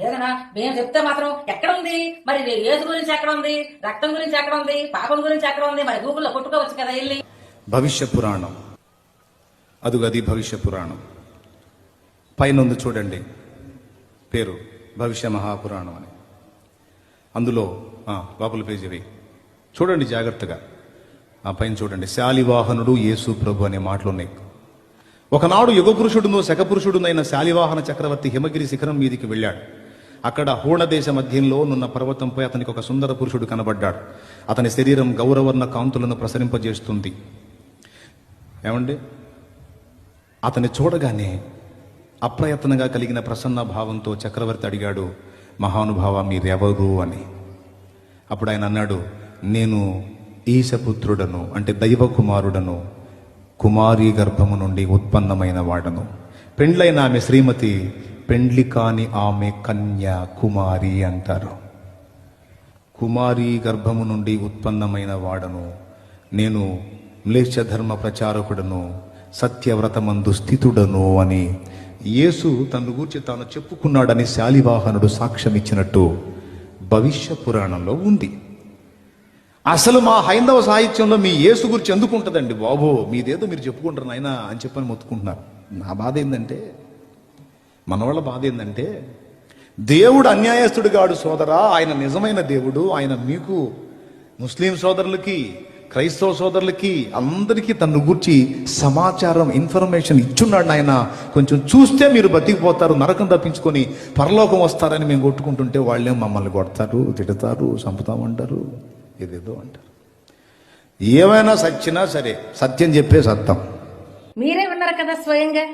ఏదైనా మేము చెప్తే మాత్రం ఎక్కడ ఉంది మరి యేసు గురించి ఎక్కడ ఉంది, రక్తం గురించి ఎక్కడ ఉంది, పాపం గురించి ఎక్కడ ఉంది, మరి గూగుల్లో కొట్టుకోవచ్చు కదా వెళ్ళి. భవిష్య పురాణం, అదుగది భవిష్య పురాణం పైన ఉంది చూడండి, పేరు భవిష్య మహాపురాణం అని. అందులో లోపల పేజీవి చూడండి జాగ్రత్తగా, ఆ పైన చూడండి, శాలివాహనుడు యేసు ప్రభు అనే మాటలు ఉన్నాయి. ఒకనాడు యుగ పురుషుడును శకపురుషుడునైన శాలివాహన చక్రవర్తి హిమగిరి శిఖరం మీదికి వెళ్ళాడు. అక్కడ హూణదేశ మధ్యంలో నున్న పర్వతంపై అతనికి ఒక సుందర పురుషుడు కనబడ్డాడు. అతని శరీరం గౌరవర్ణ కాంతులను ప్రసరింపజేస్తుంది. ఏమండి, అతన్ని చూడగానే అప్రయత్నంగా కలిగిన ప్రసన్న భావంతో చక్రవర్తి అడిగాడు, మహానుభావ మీరెవరు అని. అప్పుడు ఆయన అన్నాడు, నేను ఈశపుత్రుడను, అంటే దైవ కుమారుడను, కుమారి గర్భము నుండి ఉత్పన్నమైన వాడను. పెండ్లైన ఆమె శ్రీమతి, పెండ్లి కాని ఆమె కన్య కుమారి అంటారు. కుమారి గర్భము నుండి ఉత్పన్నమైన వాడను, నేను మ్లేచ్ఛ ధర్మ ప్రచారకుడను, సత్యవ్రతమందు స్థితుడను అని యేసు తను గూర్చి తాను చెప్పుకున్నాడని శాలివాహనుడు సాక్ష్యం ఇచ్చినట్టు భవిష్య పురాణంలో ఉంది. అసలు మా హైందవ సాహిత్యంలో మీ యేసు గురించి ఎందుకు ఉంటుందండి బాబు, మీదేదో మీరు చెప్పుకుంటారు నాయన అని చెప్పని మొత్తుకుంటున్నారు. నా బాధ ఏంటంటే, మనవాళ్ళ బాధ ఏంటంటే, దేవుడు అన్యాయస్తుడు కాడు సోదరా, ఆయన నిజమైన దేవుడు. ఆయన మీకు ముస్లిం సోదరులకి, క్రైస్తవ సోదరులకి, అందరికీ తను గూర్చి సమాచారం, ఇన్ఫర్మేషన్ ఇచ్చున్నాడు. ఆయన కొంచెం చూస్తే మీరు బతికిపోతారు, నరకం తప్పించుకొని పరలోకం వస్తారని మేము కొట్టుకుంటుంటే వాళ్ళే మమ్మల్ని కొడతారు, తిడతారు, చంపుతామంటారు, ఏదేదో అంటారు. ఏమైనా సచ్చినా సరే సత్యం చెప్పే సత్తం. మీరే ఉన్నారు కదా స్వయంగా.